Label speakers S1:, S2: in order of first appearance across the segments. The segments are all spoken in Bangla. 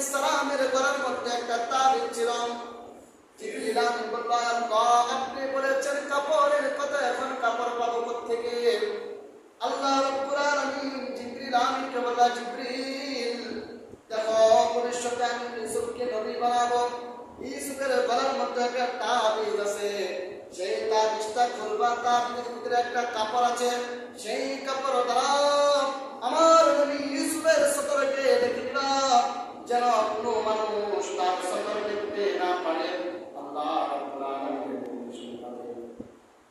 S1: আলাইহিস সালামের গলার মধ্যে একটা তাবিজ ছিল। জিবরিল আমিন বললেন, আপনি বলেছেন কাপড়ের কথা, এখন কাপড় পাবো কোত্থেকে? আল্লাহ রাব্বুল আলামিন জিবরিল আমিনকে বললেন, জিবরিল দেখো, ভবিষ্যতে আমি ইউসুফকে নবী বানাবো। ইউসুফের গলার মধ্যে একটা তাবিজ আছে, সেই তাবিজটা খুলবা, তাবিজের ভিতরে একটা কাপড় আছে, সেই কাপড় দ্বারা আমার নবী ইউসুফের সতরকে দেখে দিবা, যেন কোনো মানুষ তার সতর দেখতে না পারে। আল্লাহ রাব্বুল আলামিনের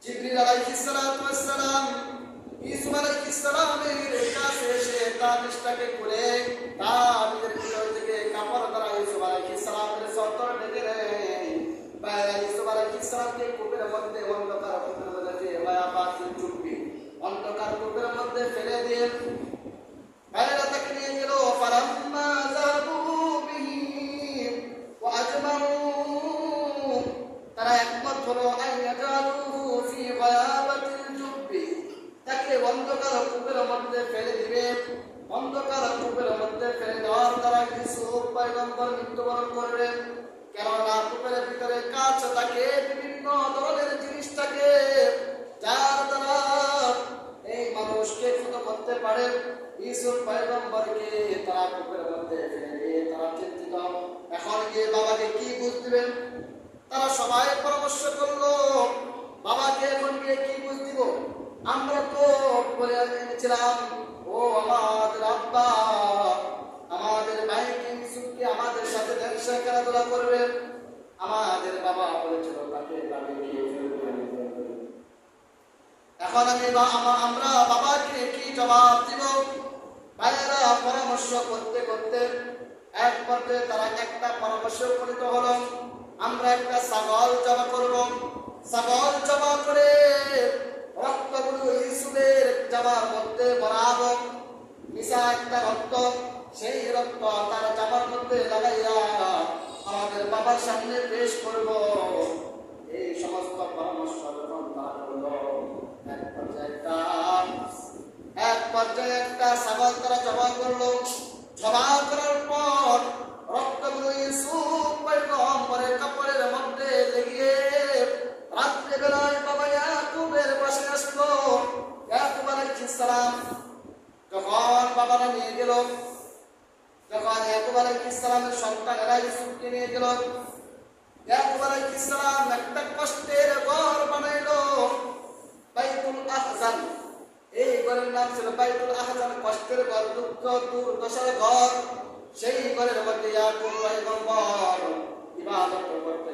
S1: জিবরিল আলাইহিস সালাতু ওয়াস সালাম ইউসুফ আলাইহিস সালামের কাছে এসে তাবিজটাকে খুলে তাবিজের ভিতর থেকে কাপড় দ্বারা ইউসুফ আলাইহিস সালামের সতর ঢেকে দেয়। বাইরে ইউসুফ আলাইহিস সালামকে কূপের মধ্যে, অন্ধকার কূপের মধ্যে মায়াবাতিল চুপি অন্ধকার কূপের মধ্যে ফেলে দিয়ে বাইরে তাকে নিয়ে গেল। ফালাম্মা যাবু বিহি ওয়া আজমাউ, তারা একমত হলো আইয়াজালুহু ফি গায়াবাতিল জুব্বি, তাকে অন্ধকার কূপের মধ্যে ফেলে দিবে। অন্ধকার কূপের মধ্যে ফেলে দেওয়ার দ্বারা ইউসুফ পয়গম্বর মৃত্যুবরণ করবে। কেননা কূপের ভিতরে কাঁচ থাকে, বিভিন্ন ধরনের জিনিস থাকে, যার দ্বারা এই মানুষকে ক্ষত করতে পারে। ইউসুফ পয়গম্বরকে তারা কূপের মধ্যে ফেলে দিয়ে তারা চিন্তিত, এখন গিয়ে বাবাকে কি বুঝ দিবেন? তারা সবাই পরামর্শ করলো, বাবাকে এখন গিয়ে কি বুঝ দিব? আমরা তো বলে এনেছিলাম, ও আমাদের আব্বা, আমাদের ভাইকে ইউসুফকে আমাদের সাথে ব্যবসা খেলাধুলা করবে। আমাদের বাবা বলেছিল তাকে গিয়ে ফেলবে। এখন আমরা বাবাকে কি জবাব দিব? ভাইয়েরা পরামর্শ করতে করতে এক পর্যায়ে তারা একটা পরামর্শে উপনীত হলো, আমরা একটা ছাগল জবা করব। ছাগল জবা করে রক্তগুলো ইউসুফের জামার মধ্যে ভরাবো, মিশা একটা রক্ত, সেই রক্ত তার জামার মধ্যে লাগাইয়া আমাদের বাবার সামনে পেশ করব। এই সমস্ত পরামর্শ যখন তারা করলো, এক পর্যায়ে একটা ছাগল তারা জবা করলো। জবা করার পর রক্তগুলো ইউসুফ পয়গম্বরের কাপড়ের মধ্যে লেগে রাত্রে বেলায় বাবা ইয়াকুবের পাশে আসলো। ইয়াকুব আলাইহিস সালাম যখন বাবারা নিয়ে গেল, যখন ইয়াকুব আলাইহিস সালামের সন্তানেরা ইউসুফকে নিয়ে গেল, ইয়াকুব আলাইহিস সালাম একটা কষ্টের ঘর বানাইলো, বাইতুল আহজান। এই ঘরের নাম ছিল বাইতুল আহজান, কষ্টের ঘর, দুঃখ দুর্দশার ঘর। সেই ঘরের মধ্যে ইয়াকুব পয়গম্বর ইবাদত করতে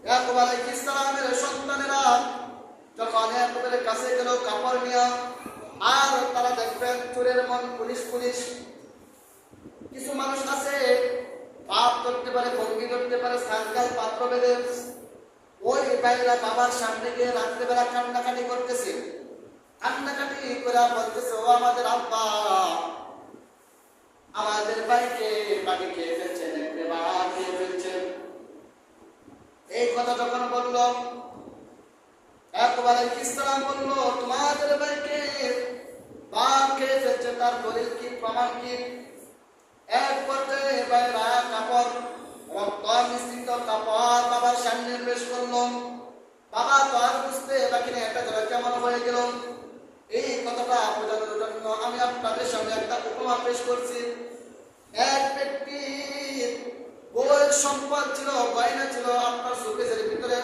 S1: ইয়াকুব আলাইহিস সালামের সন্তানেরা যখন ইয়াকুবের কাছে গেল কাপড় নিয়ে, আর তারা দেখবেন চোরের মন পুলিশ পুলিশ। কিছু মানুষ আছে পাপ করতে পারে, ভঙ্গি করতে পারে, সাঙ্গাল পাত্র বেঁধে ওই ভাইরা বাবার সামনে গিয়ে রাত্রেবেলা কান্নাকাটি করতেছে। কান্নাকাটি করে বলতেছে, ও আমাদের আব্বা, আমাদের ভাইকে বাড়ি খেয়ে ফেলছেন, খেয়ে ফেলছেন। এই কথা যখন বলল, ইয়াকুব আলাইহিস সালাম বলল, তোমাদের ভাইকে বাঘ খেয়ে ফেলছে, তার দলিল কি, প্রমাণ কি? এক পর্যায়ে ভাইরা কাপড়, রক্ত মিশ্রিত কাপড় বাবার সামনে পেশ করলো। বাবা তো আর বুঝতে বাকি নেই, একটা জল কেমন হয়ে গেল। এই কথাটা বোঝানোর জন্য আমি আপনাদের সামনে একটা উপমা পেশ করছি। এক ব্যক্তির বউয়ের সম্পদ ছিল, গয়না ছিল আপনার শোকেসের ভিতরে।